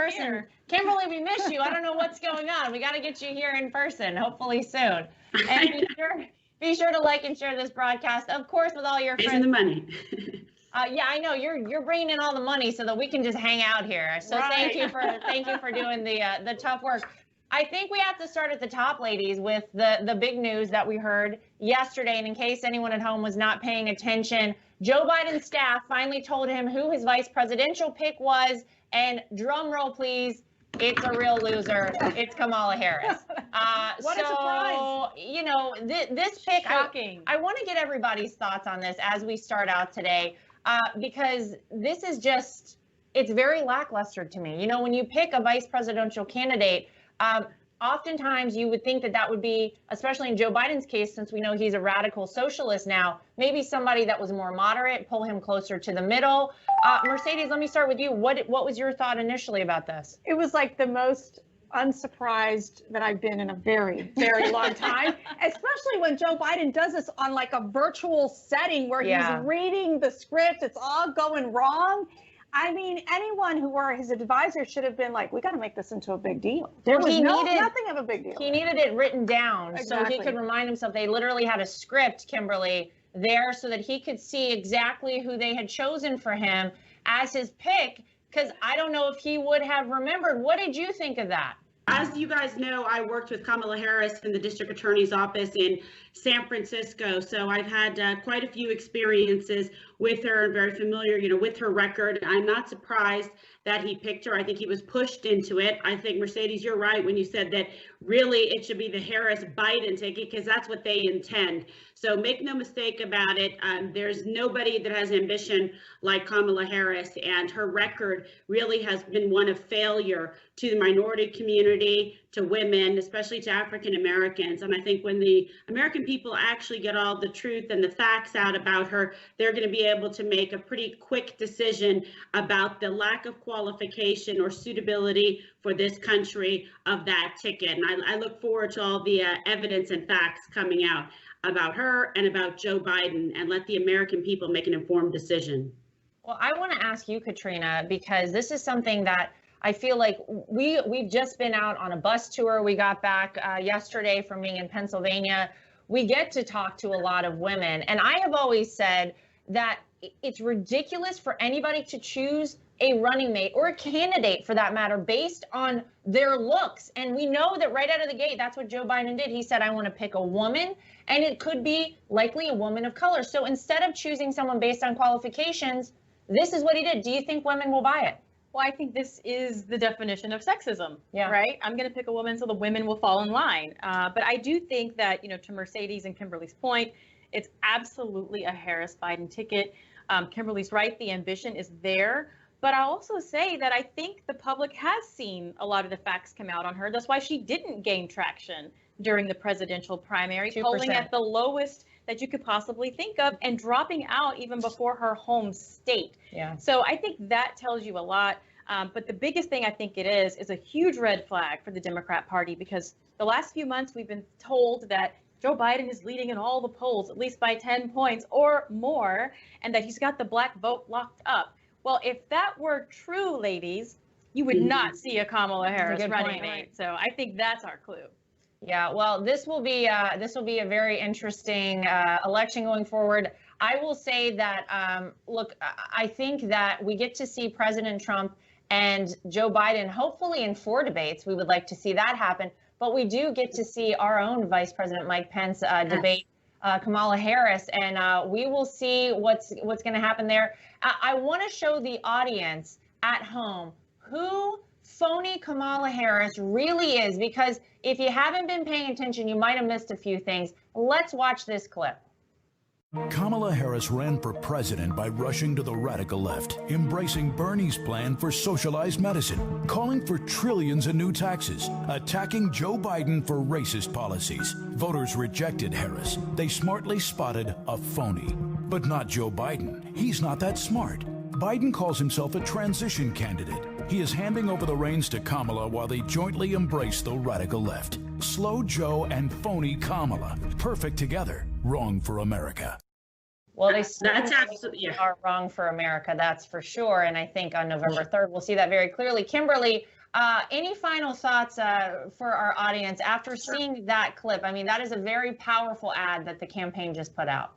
person. Here. Kimberly, we miss you. I don't know what's going on. We got to get you here in person, hopefully soon. And be sure to like and share this broadcast, of course, with all your friends. Raising the money. Yeah, I know you're bringing in all the money so that we can just hang out here. So Right. thank you for doing the tough work. I think we have to start at the top, ladies, with the big news that we heard yesterday. And in case anyone at home was not paying attention, Joe Biden's staff finally told him who his vice presidential pick was. And drum roll, please. It's a real loser. It's Kamala Harris. What a surprise. You know, this pick, Shocking. I want to get everybody's thoughts on this as we start out today, because this is just, it's very lackluster to me. You know, when you pick a vice presidential candidate, oftentimes you would think that would be, especially in Joe Biden's case, since we know he's a radical socialist now, maybe somebody that was more moderate, pull him closer to the middle. Mercedes, let me start with you. What was your thought initially about this? It was like the most unsurprised that I've been in a very, very long time, especially when Joe Biden does this on like a virtual setting where he's reading the script. It's all going wrong. I mean, anyone who were his advisor should have been like, we got to make this into a big deal. There was nothing of a big deal. He needed it written down so he could remind himself. They literally had a script, Kimberly, there so that he could see exactly who they had chosen for him as his pick, because I don't know if he would have remembered. What did you think of that? As you guys know, I worked with Kamala Harris in the district attorney's office in San Francisco. So I've had quite a few experiences with her and very familiar, you know, with her record. I'm not surprised that he picked her. I think he was pushed into it. I think, Mercedes, you're right when you said that really it should be the Harris-Biden ticket, because that's what they intend. So make no mistake about it. There's nobody that has ambition like Kamala Harris, and her record really has been one of failure to the minority community, to women, especially to African Americans. And I think when the American people actually get all the truth and the facts out about her, they're going to be able to make a pretty quick decision about the lack of qualification or suitability for this country of that ticket. And I look forward to all the evidence and facts coming out about her and about Joe Biden, and let the American people make an informed decision. Well, I want to ask you, Katrina, because this is something that I feel like we've just been out on a bus tour. We got back yesterday from being in Pennsylvania. We get to talk to a lot of women. And I have always said that it's ridiculous for anybody to choose a running mate or a candidate for that matter based on their looks. And we know that right out of the gate, that's what Joe Biden did. He said, I want to pick a woman, and it could be likely a woman of color. So instead of choosing someone based on qualifications, this is what he did. Do you think women will buy it? Well, I think this is the definition of sexism, Yeah. right? I'm going to pick a woman so the women will fall in line. But I do think that, you know, to Mercedes and Kimberly's point, it's absolutely a Harris-Biden ticket. Kimberly's right. The ambition is there. But I'll also say that I think the public has seen a lot of the facts come out on her. That's why she didn't gain traction during the presidential primary, 2%. polling at the lowest that you could possibly think of and dropping out even before her home state. Yeah. So I think that tells you a lot. But the biggest thing I think it is a huge red flag for the Democrat Party, because the last few months we've been told that Joe Biden is leading in all the polls, at least by 10 points or more, and that he's got the black vote locked up. Well, if that were true, ladies, you would not see a Kamala Harris running mate. So I think that's our clue. Yeah, well, this will be a very interesting election going forward. I will say that, look, I think that we get to see President Trump and Joe Biden, hopefully in 4 debates. We would like to see that happen. But we do get to see our own Vice President Mike Pence debate Kamala Harris, and we will see what's going to happen there. I want to show the audience at home who phony Kamala Harris really is, because if you haven't been paying attention, you might have missed a few things. Let's watch this clip. Kamala Harris ran for president by rushing to the radical left, embracing Bernie's plan for socialized medicine, calling for trillions in new taxes, attacking Joe Biden for racist policies. Voters rejected Harris. They smartly spotted a phony. But not Joe Biden. He's not that smart. Biden calls himself a transition candidate. He is handing over the reins to Kamala while they jointly embrace the radical left. Slow Joe and phony Kamala. Perfect together. Wrong for America. Well, they that's absolutely are wrong for America, that's for sure. And I think on November 3rd, we'll see that very clearly. Kimberly, any final thoughts for our audience after seeing that clip? I mean, that is a very powerful ad that the campaign just put out.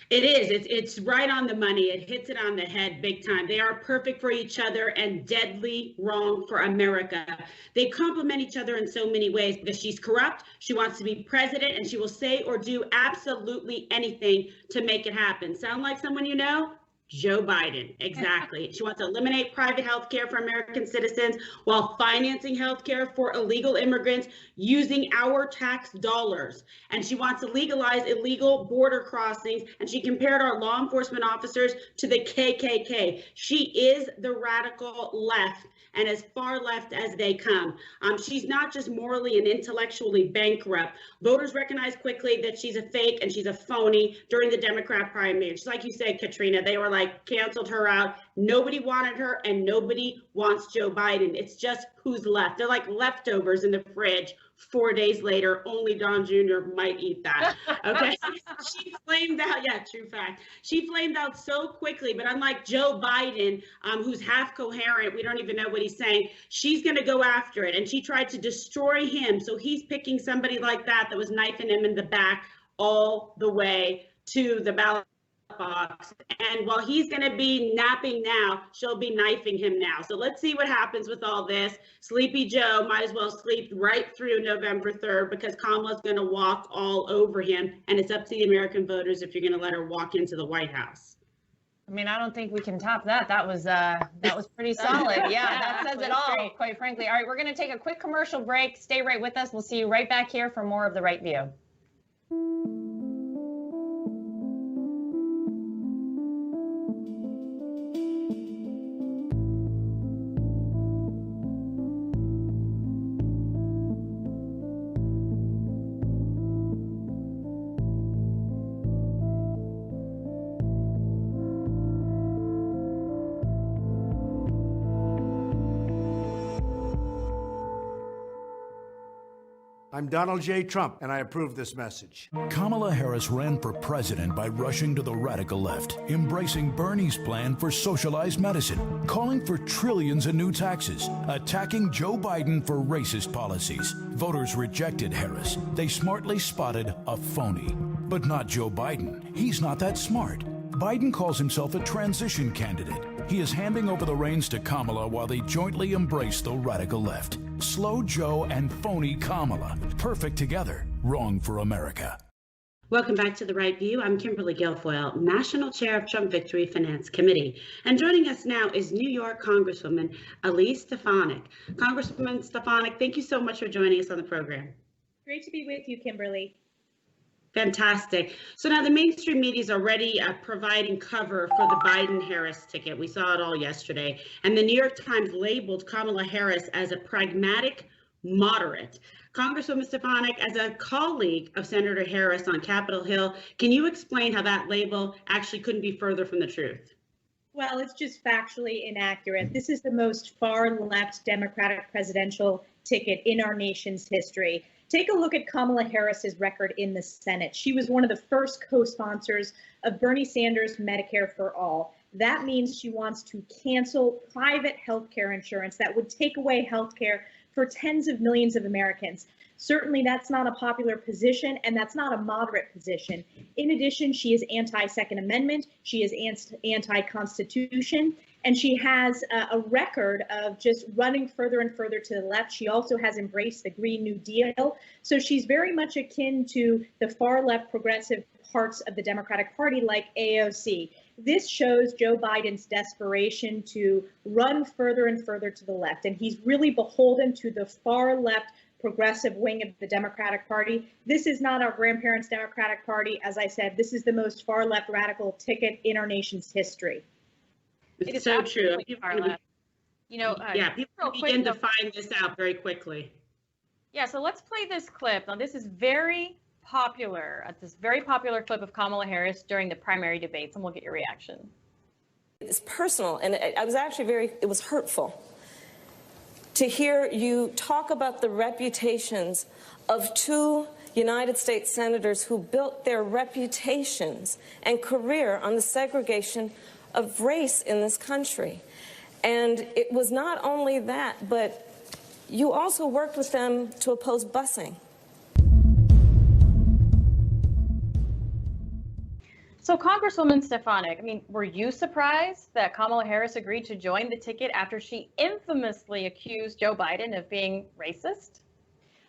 It is. It's right on the money. It hits it on the head big time. They are perfect for each other and deadly wrong for America. They complement each other in so many ways because she's corrupt, she wants to be president, and she will say or do absolutely anything to make it happen. Sound like someone you know? Joe Biden, exactly. She wants to eliminate private health care for American citizens while financing health care for illegal immigrants using our tax dollars. And she wants to legalize illegal border crossings. And she compared our law enforcement officers to the KKK. She is the radical left and as far left as they come. She's not just morally and intellectually bankrupt. Voters recognize quickly that she's a fake and she's a phony during the Democrat primary. Just like you said, Katrina, they were like canceled her out. Nobody wanted her and nobody wants Joe Biden. It's just who's left. They're like leftovers in the fridge 4 days later. Only Don Jr. might eat that. Okay. She flamed out. Yeah, true fact. She flamed out so quickly, but unlike Joe Biden, who's half coherent, we don't even know what he's saying, she's going to go after it. And she tried to destroy him. So he's picking somebody like that was knifing him in the back all the way to the ballot box. And while he's going to be napping now, she'll be knifing him now. So let's see what happens with all this. Sleepy Joe might as well sleep right through November 3rd because Kamala's going to walk all over him. And it's up to the American voters if you're going to let her walk into the White House. I mean, I don't think we can top that. That was pretty solid. Yeah, that says it all, quite frankly. All right, we're going to take a quick commercial break. Stay right with us. We'll see you right back here for more of The Right View. I'm Donald J. Trump, and I approve this message. Kamala Harris ran for president by rushing to the radical left, embracing Bernie's plan for socialized medicine, calling for trillions in new taxes, attacking Joe Biden for racist policies. Voters rejected Harris. They smartly spotted a phony. But not Joe Biden. He's not that smart. Biden calls himself a transition candidate. He is handing over the reins to Kamala while they jointly embrace the radical left. Slow Joe and phony Kamala. Perfect together. Wrong for America. Welcome back to The Right View. I'm Kimberly Guilfoyle, National Chair of Trump Victory Finance Committee. And joining us now is New York Congresswoman Elise Stefanik. Congresswoman Stefanik, thank you so much for joining us on the program. Great to be with you, Kimberly. Fantastic. So now the mainstream media is already providing cover for the Biden-Harris ticket. We saw it all yesterday. And the New York Times labeled Kamala Harris as a pragmatic moderate. Congresswoman Stefanik, as a colleague of Senator Harris on Capitol Hill, can you explain how that label actually couldn't be further from the truth? Well, it's just factually inaccurate. This is the most far-left Democratic presidential ticket in our nation's history. Take a look at Kamala Harris's record in the Senate. She was one of the first co-sponsors of Bernie Sanders' Medicare for All. That means she wants to cancel private health care insurance that would take away health care for tens of millions of Americans. Certainly, that's not a popular position, and that's not a moderate position. In addition, she is anti-Second Amendment, she is anti-Constitution, and she has a record of just running further and further to the left. She also has embraced the Green New Deal. So she's very much akin to the far left progressive parts of the Democratic Party like AOC. This shows Joe Biden's desperation to run further and further to the left, and he's really beholden to the far left progressive wing of the Democratic Party. This is not our grandparents' Democratic Party. As I said, this is the most far left radical ticket in our nation's history. It's so true. You know, people begin to find this out very quickly. Yeah, so let's play this clip. Now, this is very popular. This very popular clip of Kamala Harris during the primary debates, and we'll get your reaction. It's personal, and I was actually it was hurtful to hear you talk about the reputations of two United States senators who built their reputations and career on the segregation of race in this country. And it was not only that, but you also worked with them to oppose busing. So Congresswoman Stefanik, I mean, were you surprised that Kamala Harris agreed to join the ticket after she infamously accused Joe Biden of being racist?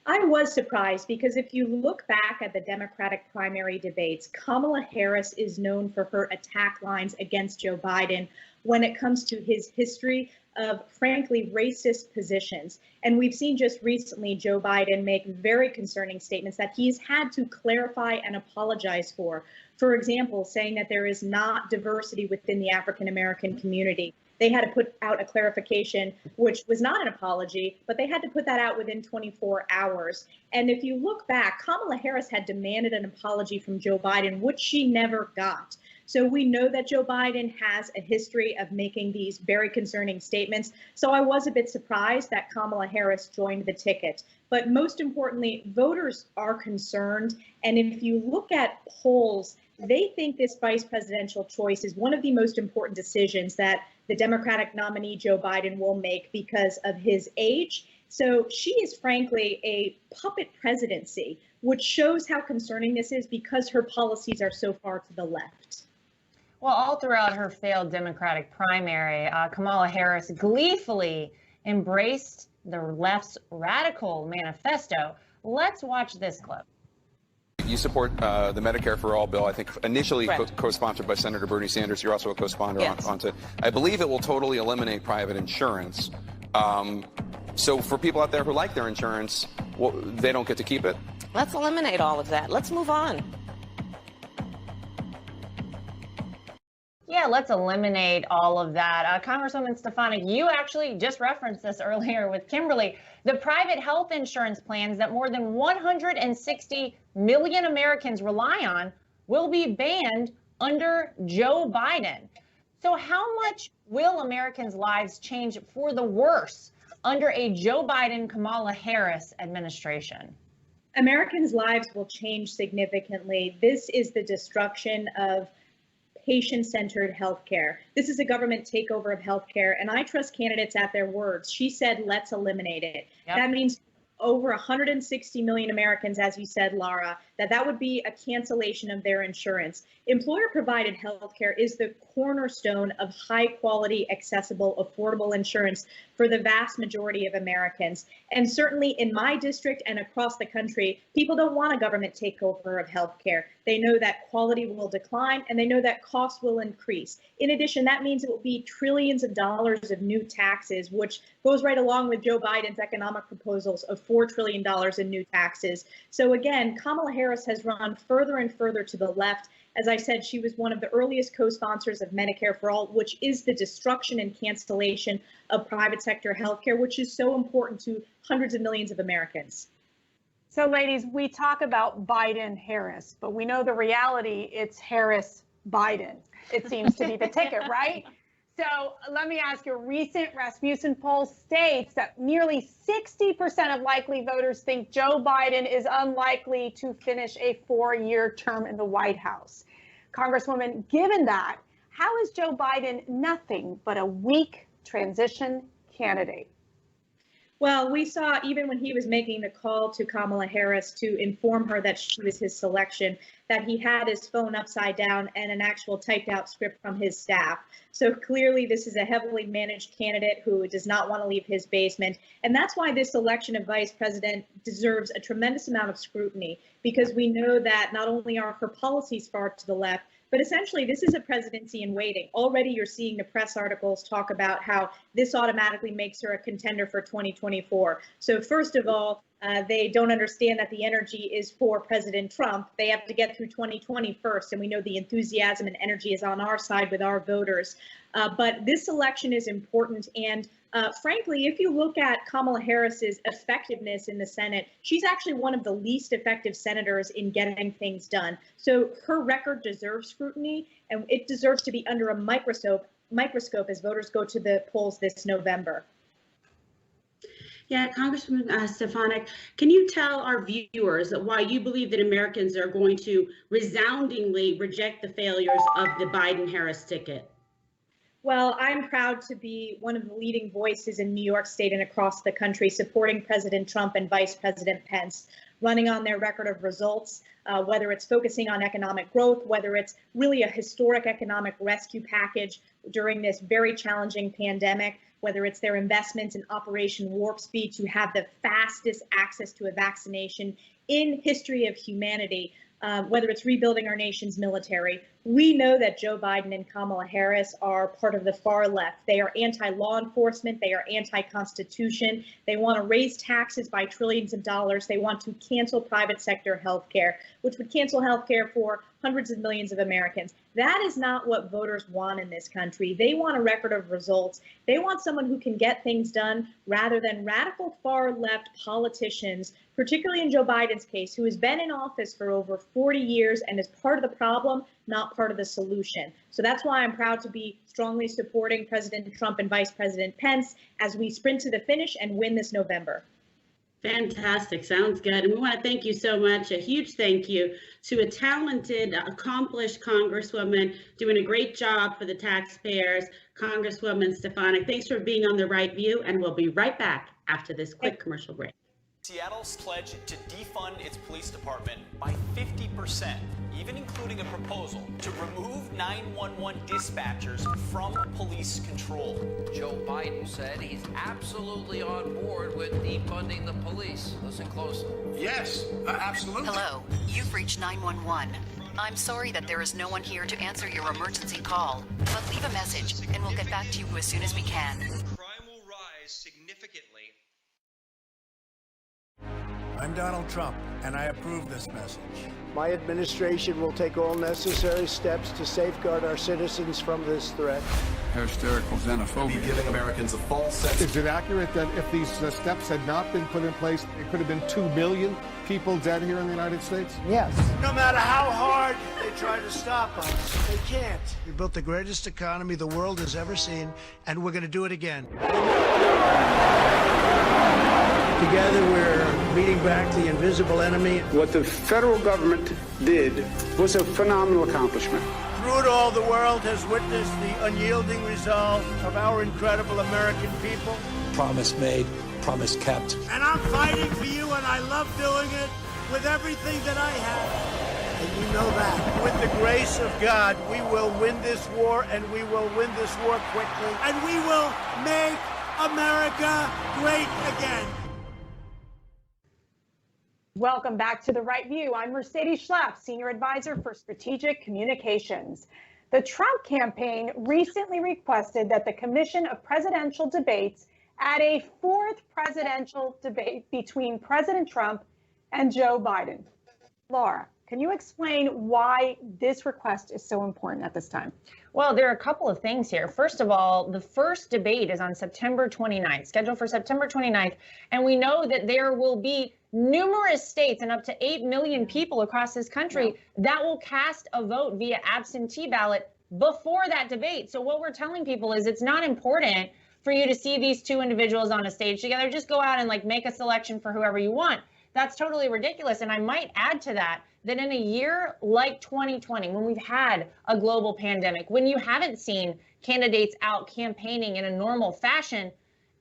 I was surprised because if you look back at the Democratic primary debates, Kamala Harris is known for her attack lines against Joe Biden when it comes to his history of, frankly, racist positions. And we've seen just recently Joe Biden make very concerning statements that he's had to clarify and apologize for. For example, saying that there is not diversity within the African-American community. They had to put out a clarification, which was not an apology, but they had to put that out within 24 hours. And if you look back, Kamala Harris had demanded an apology from Joe Biden, which she never got. So we know that Joe Biden has a history of making these very concerning statements. So I was a bit surprised that Kamala Harris joined the ticket. But most importantly, voters are concerned. And if you look at polls, they think this vice presidential choice is one of the most important decisions that the Democratic nominee Joe Biden will make because of his age. So she is frankly a puppet presidency, which shows how concerning this is because her policies are so far to the left. Well, all throughout her failed Democratic primary, Kamala Harris gleefully embraced the left's radical manifesto. Let's watch this clip. You support the Medicare for All bill, I think initially co-sponsored by Senator Bernie Sanders. You're also a co-sponsor onto it. I believe it will totally eliminate private insurance. So for people out there who like their insurance, well, they don't get to keep it? Let's eliminate all of that. Let's move on. Yeah, let's eliminate all of that. Congresswoman Stefanik, you actually just referenced this earlier with Kimberly. The private health insurance plans that more than 160 million Americans rely on will be banned under Joe Biden. So how much will Americans' lives change for the worse under a Joe Biden, Kamala Harris administration? Americans' lives will change significantly. This is the destruction of patient-centered healthcare. This is a government takeover of healthcare, and I trust candidates at their words. She said, let's eliminate it. Yep. That means over 160 million Americans, as you said, Lara, that would be a cancellation of their insurance. Employer-provided healthcare is the cornerstone of high-quality, accessible, affordable insurance for the vast majority of Americans. And certainly in my district and across the country, people don't want a government takeover of healthcare. They know that quality will decline, and they know that costs will increase. In addition, that means it will be trillions of dollars of new taxes, which goes right along with Joe Biden's economic proposals of $4 trillion in new taxes. So again, Kamala Harris has run further and further to the left. As I said, she was one of the earliest co-sponsors of Medicare for All, which is the destruction and cancellation of private sector healthcare, which is so important to hundreds of millions of Americans. So ladies, we talk about Biden-Harris, but we know the reality, it's Harris-Biden. It seems to be the ticket, right? So let me ask you, a recent Rasmussen poll states that nearly 60% of likely voters think Joe Biden is unlikely to finish a 4-year term in the White House. Congresswoman, given that, how is Joe Biden nothing but a weak transition candidate? Well, we saw even when he was making the call to Kamala Harris to inform her that she was his selection, that he had his phone upside down and an actual typed out script from his staff. So clearly this is a heavily managed candidate who does not want to leave his basement. And that's why this election of vice president deserves a tremendous amount of scrutiny, because we know that not only are her policies far to the left, but essentially, this is a presidency in waiting. Already you're seeing the press articles talk about how this automatically makes her a contender for 2024. So first of all, they don't understand that the energy is for President Trump. They have to get through 2020 first, and we know the enthusiasm and energy is on our side with our voters. But this election is important, and frankly, if you look at Kamala Harris's effectiveness in the Senate, she's actually one of the least effective senators in getting things done. So her record deserves scrutiny, and it deserves to be under a microscope as voters go to the polls this November. Yeah, Congressman Stefanik, can you tell our viewers why you believe that Americans are going to resoundingly reject the failures of the Biden-Harris ticket? Well, I'm proud to be one of the leading voices in New York State and across the country supporting President Trump and Vice President Pence, running on their record of results, whether it's focusing on economic growth, whether it's really a historic economic rescue package during this very challenging pandemic, whether it's their investments in Operation Warp Speed to have the fastest access to a vaccination in history of humanity, whether it's rebuilding our nation's military. We know that Joe Biden and Kamala Harris are part of the far left. They are anti-law enforcement. They are anti-Constitution. They want to raise taxes by trillions of dollars. They want to cancel private sector health care, which would cancel health care for hundreds of millions of Americans. That is not what voters want in this country. They want a record of results. They want someone who can get things done rather than radical far left politicians, particularly in Joe Biden's case, who has been in office for over 40 years and is part of the problem, not part of the solution. So that's why I'm proud to be strongly supporting President Trump and Vice President Pence as we sprint to the finish and win this November. Fantastic. Sounds good. And we want to thank you so much. A huge thank you to a talented, accomplished Congresswoman doing a great job for the taxpayers, Congresswoman Stefanik. Thanks for being on The Right View, and we'll be right back after this quick commercial break. Seattle's pledged to defund its police department by 50%, even including a proposal to remove 911 dispatchers from police control. Joe Biden said he's absolutely on board with defunding the police. Listen closely. Yes, absolutely. Hello, you've reached 911. I'm sorry that there is no one here to answer your emergency call, but leave a message and we'll get back to you as soon as we can. Crime will rise significantly. I'm Donald Trump, and I approve this message. My administration will take all necessary steps to safeguard our citizens from this threat. Hysterical xenophobia. Giving Americans a false sense. Is it accurate that if these steps had not been put in place, it could have been 2 million people dead here in the United States? Yes. No matter how hard they try to stop us, they can't. We built the greatest economy the world has ever seen, and we're going to do it again. Together, we're beating back the invisible enemy. What the federal government did was a phenomenal accomplishment. Through it all, the world has witnessed the unyielding resolve of our incredible American people. Promise made, promise kept. And I'm fighting for you, and I love doing it with everything that I have. And you know that. With the grace of God, we will win this war, and we will win this war quickly. And we will make America great again. Welcome back to The Right View. I'm Mercedes Schlapp, Senior Advisor for Strategic Communications. The Trump campaign recently requested that the Commission of Presidential Debates add a 4th presidential debate between President Trump and Joe Biden. Lara, can you explain why this request is so important at this time? Well, there are a couple of things here. First of all, the first debate is on September 29th, scheduled for September 29th. And we know that there will be numerous states and up to 8 million people across this country that will cast a vote via absentee ballot before that debate. So what we're telling people is it's not important for you to see these two individuals on a stage together. Just go out and make a selection for whoever you want. That's totally ridiculous. And I might add to that in a year like 2020, when we've had a global pandemic, when you haven't seen candidates out campaigning in a normal fashion,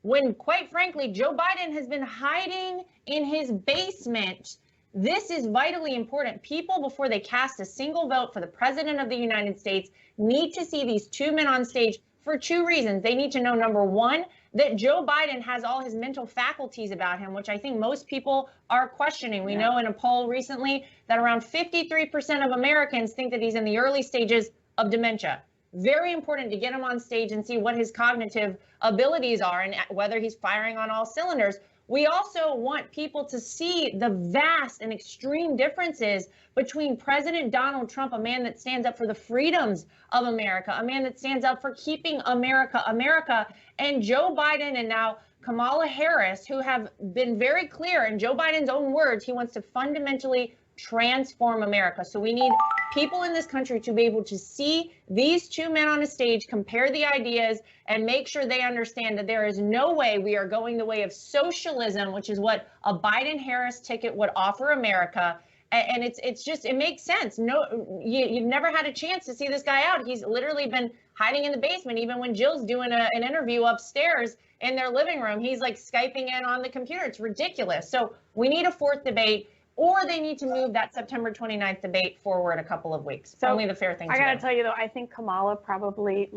when, quite frankly, Joe Biden has been hiding in his basement, this is vitally important. People, before they cast a single vote for the president of the United States, need to see these two men on stage for 2 reasons. They need to know, number one, that Joe Biden has all his mental faculties about him, which I think most people are questioning. We know in a poll recently that around 53% of Americans think that he's in the early stages of dementia. Very important to get him on stage and see what his cognitive abilities are and whether he's firing on all cylinders. We also want people to see the vast and extreme differences between President Donald Trump, a man that stands up for the freedoms of America, a man that stands up for keeping America, America, and Joe Biden and now Kamala Harris, who have been very clear in Joe Biden's own words, he wants to fundamentally transform America. So we need people in this country to be able to see these two men on a stage, compare the ideas, and make sure they understand that there is no way we are going the way of socialism, which is what a Biden-Harris ticket would offer America. And it makes sense. No, you've never had a chance to see this guy out. He's literally been hiding in the basement. Even when Jill's doing an interview upstairs in their living room, he's like Skyping in on the computer. It's ridiculous. So we need a fourth debate, or they need to move that September 29th debate forward a couple of weeks. So only the fair thing to do. I got to tell you, though, I think Kamala probably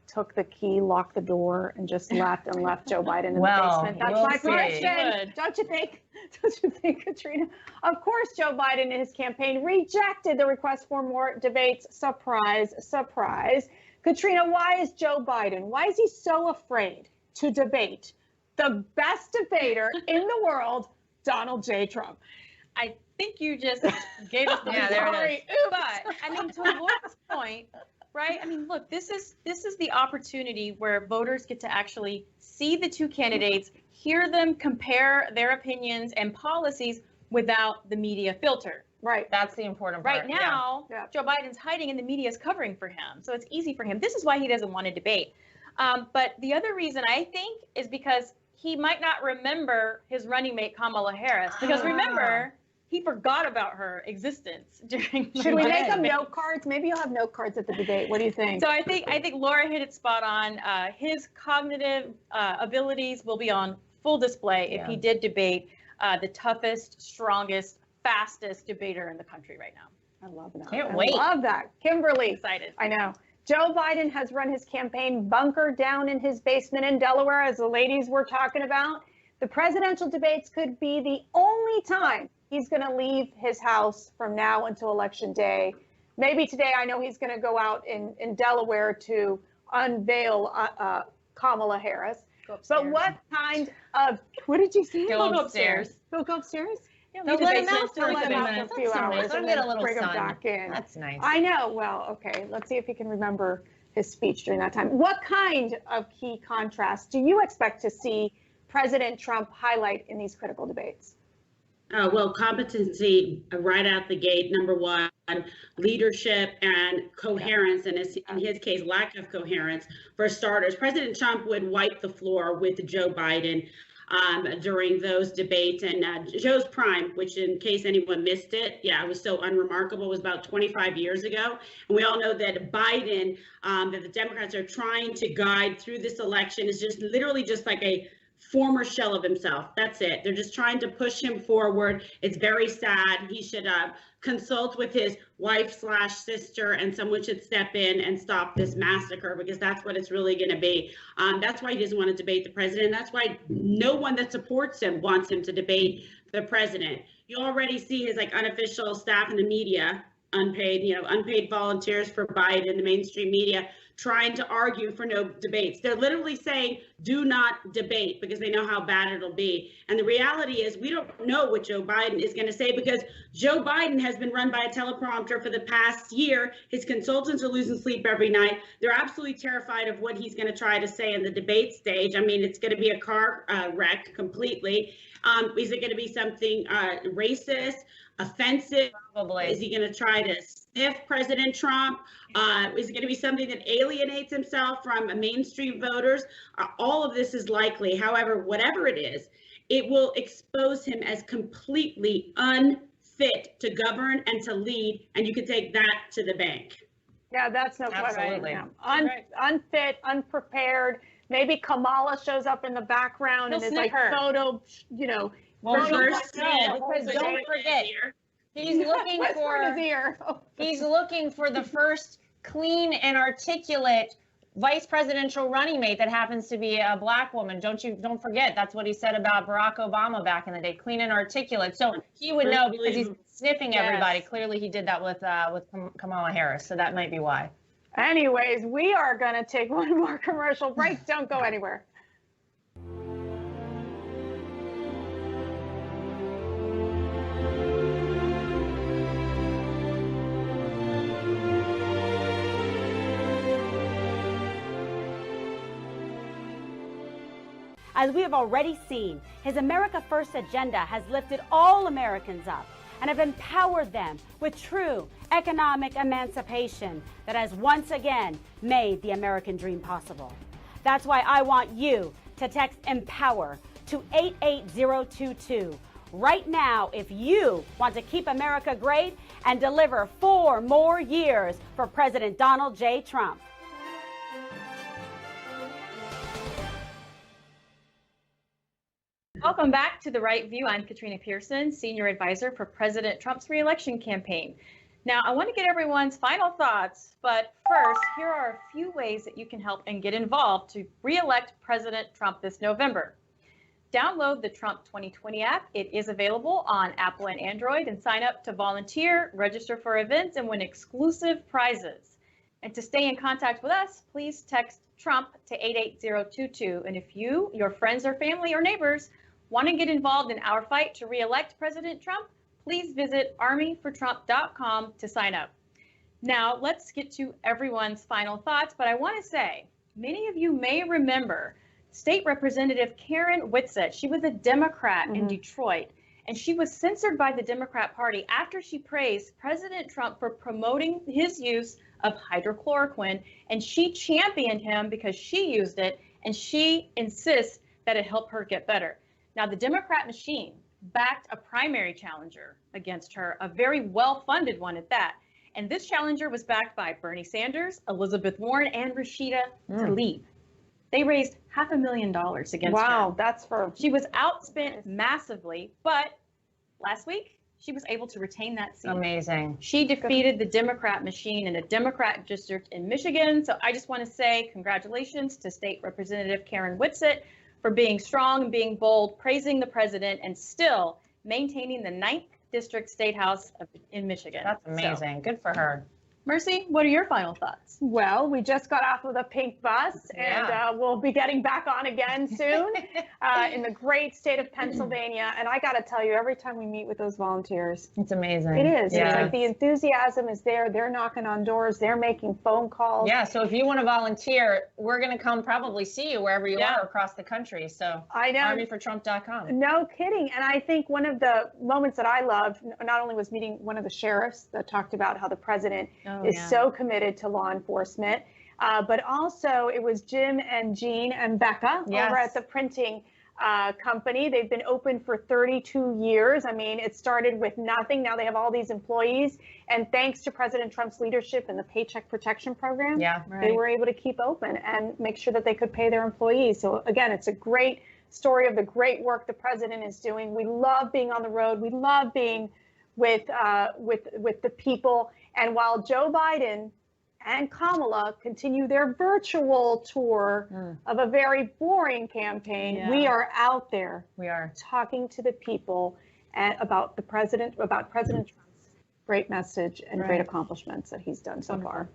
took the key, locked the door, and just left Joe Biden in the basement. That's my prediction. Don't you think? Don't you think, Katrina? Of course, Joe Biden and his campaign rejected the request for more debates. Surprise, surprise. Katrina, why is Joe Biden, why is he so afraid to debate the best debater in the world, Donald J. Trump? I think you just gave us the story. But I mean, to Laura's point, right? I mean, look, this is the opportunity where voters get to actually see the two candidates, hear them compare their opinions and policies without the media filter. Right. That's the important part. Right now, Joe Biden's hiding and the media is covering for him. So it's easy for him. This is why he doesn't want to debate. But the other reason I think is because he might not remember his running mate, Kamala Harris. Because remember, he forgot about her existence during the Should we make them note cards? Maybe you'll have note cards at the debate. What do you think? So I think Laura hit it spot on. His cognitive abilities will be on full display if he did debate the toughest, strongest, fastest debater in the country right now. I love that. Can't wait. I love that. Kimberly. Excited. I know. Joe Biden has run his campaign bunkered down in his basement in Delaware, as the ladies were talking about. The presidential debates could be the only time he's going to leave his house from now until Election Day. Maybe today, I know he's going to go out in Delaware to unveil Kamala Harris. But what kind of, what did you say? Go upstairs. He'll go upstairs? Yeah, let him out for a few hours and then bring him back in. That's nice. I know. Well, okay. Let's see if he can remember his speech during that time. What kind of key contrasts do you expect to see President Trump highlight in these critical debates? Well, competency right out the gate, number one, leadership and coherence, and in his case, lack of coherence. For starters, President Trump would wipe the floor with Joe Biden during those debates. And Joe's prime, which in case anyone missed it, it was so unremarkable, was about 25 years ago. And we all know that Biden, that the Democrats are trying to guide through this election, is just literally just like a former shell of himself. That's it. They're just trying to push him forward. It's very sad. He should consult with his wife/sister, and someone should step in and stop this massacre, because that's what it's really going to be. That's why he doesn't want to debate the president. That's why no one that supports him wants him to debate the president. You already see his unofficial staff in the media, unpaid volunteers for Biden, the mainstream media, trying to argue for no debates. They're literally saying, do not debate, because they know how bad it'll be. And the reality is, we don't know what Joe Biden is going to say, because Joe Biden has been run by a teleprompter for the past year. His consultants are losing sleep every night. They're absolutely terrified of what he's going to try to say in the debate stage. I mean, it's going to be a car wreck completely. Is it going to be something racist, offensive? Probably. Is he going to try to sniff President Trump? Is it going to be something that alienates himself from mainstream voters? All of this is likely. However, whatever it is, it will expose him as completely unfit to govern and to lead, and you can take that to the bank. Yeah, that's no question. Absolutely. Unfit, unprepared. Maybe Kamala shows up in the background and is like photo, Well, because don't forget, he's looking for the first clean and articulate vice presidential running mate that happens to be a black woman. Don't forget, that's what he said about Barack Obama back in the day, clean and articulate. So he would know, because he's sniffing everybody. Clearly he did that with Kamala Harris, so that might be why. Anyways, we are going to take one more commercial break. Don't go anywhere. As we have already seen, his America First agenda has lifted all Americans up. and have empowered them with true economic emancipation that has once again made the American dream possible. That's why I want you to text EMPOWER to 88022 right now if you want to keep America great and deliver 4 more years for President Donald J. Trump. Welcome back to The Right View. I'm Katrina Pierson, Senior Advisor for President Trump's re-election campaign. Now, I want to get everyone's final thoughts, but first, here are a few ways that you can help and get involved to re-elect President Trump this November. Download the Trump 2020 app. It is available on Apple and Android, and sign up to volunteer, register for events, and win exclusive prizes. And to stay in contact with us, please text Trump to 88022. And if you, your friends or family or neighbors want to get involved in our fight to re-elect President Trump, please visit armyfortrump.com to sign up. Now, let's get to everyone's final thoughts, but I want to say, many of you may remember State Representative Karen Whitsett. She was a Democrat in Detroit, and she was censored by the Democrat Party after she praised President Trump for promoting his use of hydrochloroquine, and she championed him because she used it, and she insists that it helped her get better. Now, the Democrat machine backed a primary challenger against her, a very well-funded one at that. And this challenger was backed by Bernie Sanders, Elizabeth Warren, and Rashida Tlaib. They raised $500,000 against her. Wow, that's for... She was outspent massively, but last week, she was able to retain that seat. Amazing. She defeated the Democrat machine in a Democrat district in Michigan. So I just want to say congratulations to State Representative Karen Whitsett for being strong and being bold, praising the president, and still maintaining the 9th District State House in Michigan. That's amazing. So, good for her. Mercy, what are your final thoughts? Well, we just got off of the pink bus, and we'll be getting back on again soon in the great state of Pennsylvania. And I got to tell you, every time we meet with those volunteers, it's amazing. It is. Yeah. It's like the enthusiasm is there. They're knocking on doors. They're making phone calls. Yeah. So if you want to volunteer, we're going to come probably see you wherever you are across the country. So I know. Armyfortrump.com. No kidding. And I think one of the moments that I loved not only was meeting one of the sheriffs that talked about how the president is so committed to law enforcement, but also it was Jim and Jean and Becca over at the printing company. They've been open for 32 years. I mean, it started with nothing. Now they have all these employees. And thanks to President Trump's leadership and the Paycheck Protection Program, they were able to keep open and make sure that they could pay their employees. So again, it's a great story of the great work the president is doing. We love being on the road. We love being with the people. And while Joe Biden and Kamala continue their virtual tour of a very boring campaign, we are out there. We are talking to the people about President Trump's great message and great accomplishments that he's done so far.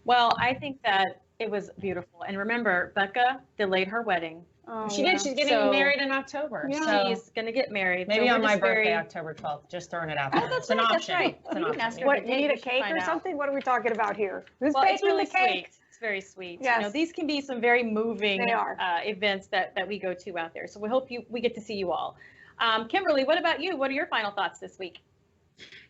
Well, I think that it was beautiful. And remember, Becca delayed her wedding. Oh, she did. She's getting married in October. Yeah. So she's going to get married. Maybe on my birthday, October 12th. Just throwing it out there. That's it's an option. That's right. It's an option. What, you need a cake or something? What are we talking about here? Who's baking really the cake? Sweet. It's very sweet. Yes. You know, these can be some very moving events that we go to out there. So we hope we get to see you all. Kimberly, what about you? What are your final thoughts this week?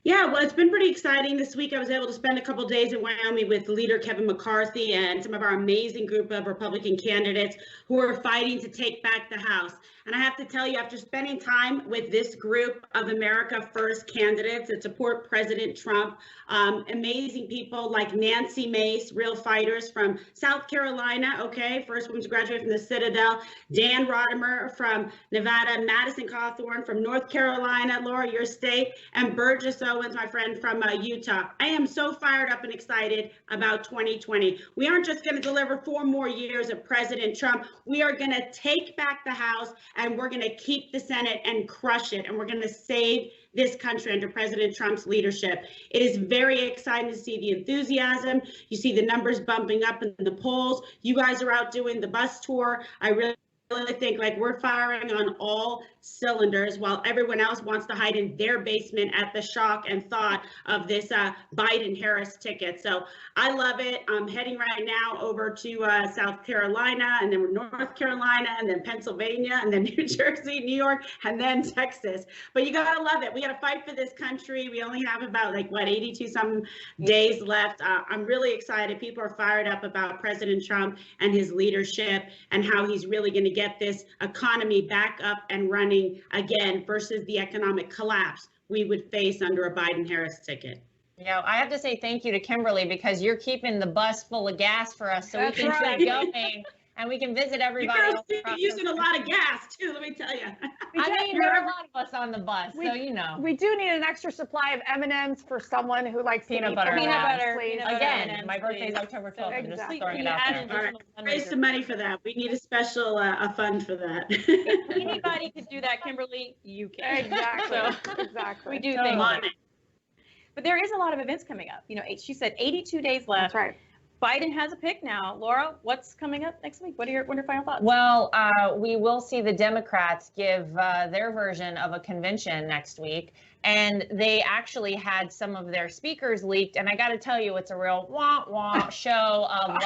Yeah, well, it's been pretty exciting this week. I was able to spend a couple days in Wyoming with leader Kevin McCarthy and some of our amazing group of Republican candidates who are fighting to take back the House. And I have to tell you, after spending time with this group of America First candidates that support President Trump, amazing people like Nancy Mace, real fighters from South Carolina, first woman to graduate from the Citadel, Dan Rodimer from Nevada, Madison Cawthorn from North Carolina, Laura, your state, and Burgess Owens, my friend from Utah. I am so fired up and excited about 2020. We aren't just going to deliver 4 more years of President Trump. We are going to take back the House, and we're going to keep the Senate and crush it, and we're going to save this country under President Trump's leadership. It is very exciting to see the enthusiasm. You see the numbers bumping up in the polls. You guys are out doing the bus tour. I really really think like we're firing on all cylinders while everyone else wants to hide in their basement at the shock and thought of this Biden-Harris ticket. So I love it. I'm heading right now over to South Carolina, and then North Carolina, and then Pennsylvania, and then New Jersey, New York, and then Texas. But you gotta love it. We gotta fight for this country. We only have about 82 some days left. I'm really excited. People are fired up about President Trump and his leadership and how he's really going to get this economy back up and running again versus the economic collapse we would face under a Biden-Harris ticket. I have to say thank you to Kimberly, because you're keeping the bus full of gas for us, so That's we can right. keep going and we can visit everybody. You girls are using a lot of gas too, let me tell you. There are a lot of us on the bus, so We do need an extra supply of M&Ms for someone who likes peanut butter. Please. Again, my birthday's October 12th. I'm just throwing it out there. All right, raise some money for that. We need a special a fund for that. If anybody could do that, Kimberly, you can. Exactly. So, exactly. We do things. But there is a lot of events coming up. She said 82 days left. That's right. Biden has a pick now. Laura, what's coming up next week? What are your final thoughts? Well, we will see the Democrats give their version of a convention next week. And they actually had some of their speakers leaked. And I got to tell you, it's a real wah-wah show of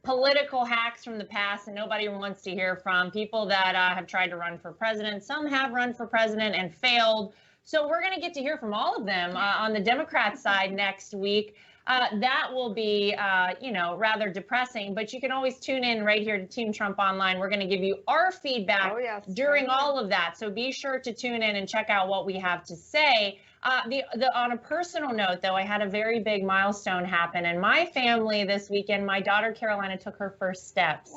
political hacks from the past and nobody wants to hear from. People that have tried to run for president. Some have run for president and failed. So we're going to get to hear from all of them on the Democrat side next week. That will be, rather depressing, but you can always tune in right here to Team Trump Online. We're going to give you our feedback during all of that. So be sure to tune in and check out what we have to say. On a personal note, though, I had a very big milestone happen in my family this weekend. My daughter Carolina took her first steps,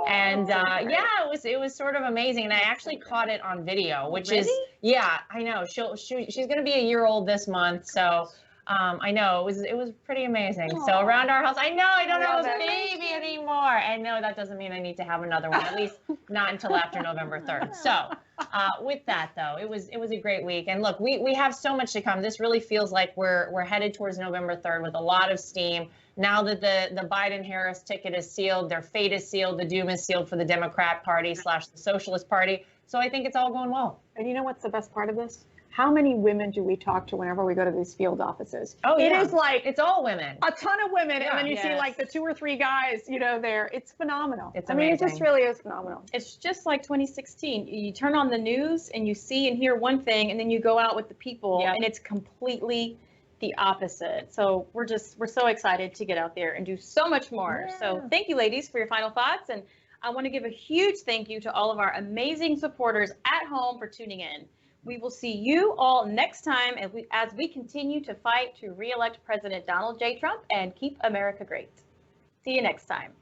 and it was sort of amazing. And I actually caught it on video, which is I know she's going to be a year old this month, so. I know it was pretty amazing. Aww. So around our house, I know I don't have a baby anymore, and no, that doesn't mean I need to have another one, at least not until after November 3rd. So with that though, it was a great week, and look, we have so much to come. This really feels like we're headed towards November 3rd with a lot of steam. Now that the Biden-Harris ticket is sealed, their fate is sealed, the doom is sealed for the Democrat Party / the Socialist Party. So I think it's all going well. And you know what's the best part of this? How many women do we talk to whenever we go to these field offices? Oh, It is it's all women. A ton of women, and then you see the 2 or 3 guys, there. It's phenomenal. It's amazing. It just really is phenomenal. It's just like 2016. You turn on the news and you see and hear one thing, and then you go out with the people, and it's completely the opposite. So we're so excited to get out there and do so much more. Yeah. So thank you, ladies, for your final thoughts. And I want to give a huge thank you to all of our amazing supporters at home for tuning in. We will see you all next time as we continue to fight to re-elect President Donald J. Trump and keep America great. See you next time.